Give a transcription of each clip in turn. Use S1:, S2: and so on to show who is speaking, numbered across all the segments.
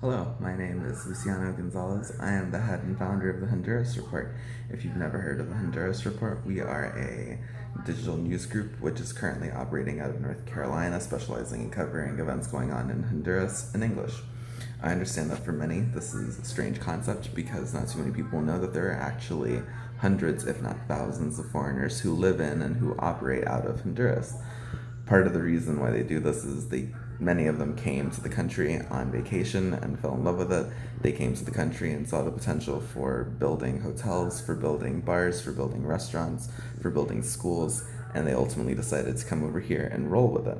S1: Hello, my name is Luciano Gonzalez. I am the head and founder of the Honduras Report. If you've never heard of the Honduras Report, we are a digital news group which is currently operating out of North Carolina, specializing in covering events going on in Honduras in English. I understand that for many this is a strange concept because not too many people know that there are actually hundreds, if not thousands, of foreigners who live in and who operate out of Honduras. Part of the reason why they do this is many of them came to the country on vacation and fell in love with it. They came to the country and saw the potential for building hotels, for building bars, for building restaurants, for building schools, and they ultimately decided to come over here and roll with it.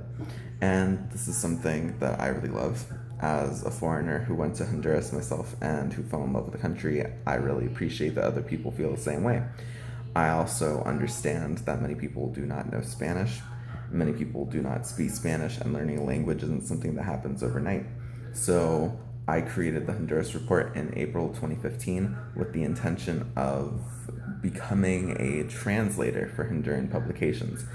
S1: And this is something that I really love. As a foreigner who went to Honduras myself and who fell in love with the country, I really appreciate that other people feel the same way. I also understand that many people do not know Spanish. Many people do not speak Spanish, and learning a language isn't something that happens overnight. So I created the Honduras Report in April 2015 with the intention of becoming a translator for Honduran publications.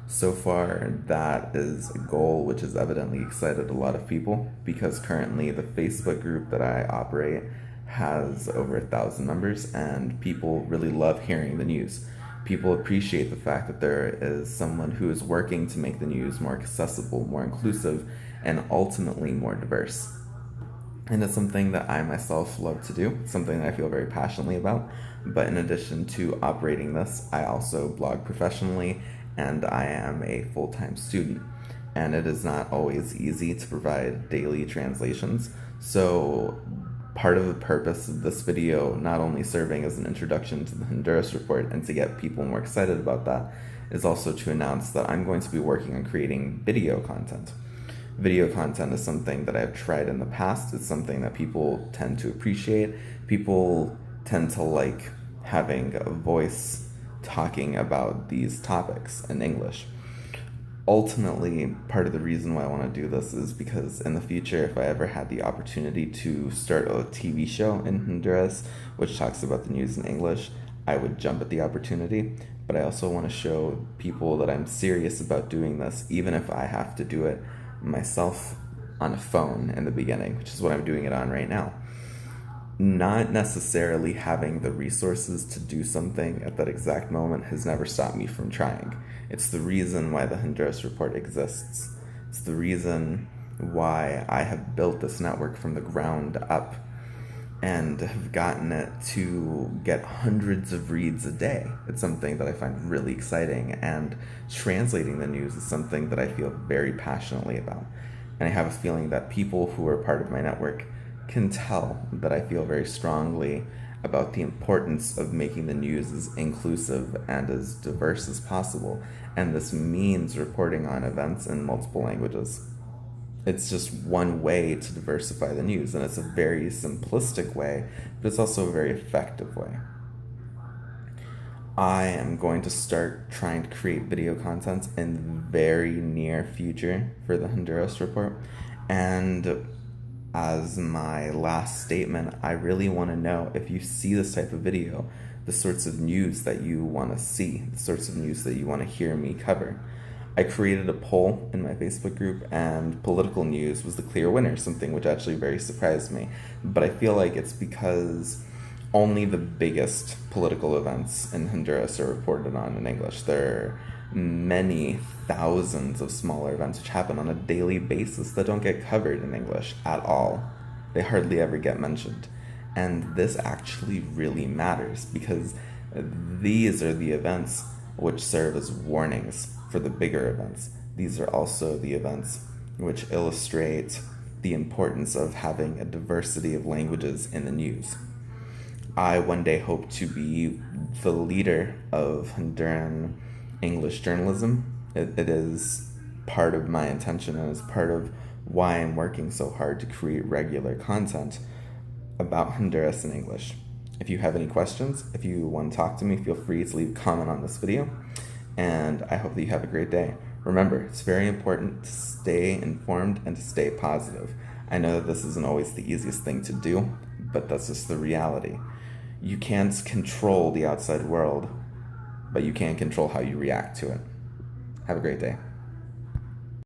S1: So far, that is a goal which has evidently excited a lot of people because currently the Facebook group that I operate has over 1,000 members, and people really love hearing the news. People appreciate the fact that there is someone who is working to make the news more accessible, more inclusive, and ultimately more diverse. And it's something that I myself love to do, something that I feel very passionately about. But in addition to operating this, I also blog professionally and I am a full-time student. And it is not always easy to provide daily translations. So part of the purpose of this video, not only serving as an introduction to the Honduras Report and to get people more excited about that, is also to announce that I'm going to be working on creating video content. Video content is something that I've tried in the past. It's something that people tend to appreciate. People tend to like having a voice talking about these topics in English. Ultimately, part of the reason why I want to do this is because in the future, if I ever had the opportunity to start a TV show in Honduras which talks about the news in English, I would jump at the opportunity. But I also want to show people that I'm serious about doing this, even if I have to do it myself on a phone in the beginning, which is what I'm doing it on right now. Not necessarily having the resources to do something at that exact moment has never stopped me from trying. It's the reason why the Honduras Report exists. It's the reason why I have built this network from the ground up and have gotten it to get hundreds of reads a day. It's something that I find really exciting, and translating the news is something that I feel very passionately about. And I have a feeling that people who are part of my network can tell that I feel very strongly about the importance of making the news as inclusive and as diverse as possible, and this means reporting on events in multiple languages. It's just one way to diversify the news, and it's a very simplistic way, but it's also a very effective way. I am going to start trying to create video content in the very near future for the Honduras Report, and as my last statement, I really want to know if you see this type of video, the sorts of news that you want to see, the sorts of news that you want to hear me cover. I created a poll in my Facebook group, and political news was the clear winner, something which actually very surprised me. But I feel like it's because only the biggest political events in Honduras are reported on in English. There are many thousands of smaller events which happen on a daily basis that don't get covered in English at all. They hardly ever get mentioned. And this actually really matters because these are the events which serve as warnings for the bigger events. These are also the events which illustrate the importance of having a diversity of languages in the news. I one day hope to be the leader of Honduran English journalism. It is part of my intention, and is part of why I'm working so hard to create regular content about Honduras in English. If you have any questions, if you want to talk to me, feel free to leave a comment on this video, and I hope that you have a great day. Remember, it's very important to stay informed and to stay positive. I know that this isn't always the easiest thing to do, but that's just the reality. You can't control the outside world, but you can control how you react to it. Have a great day.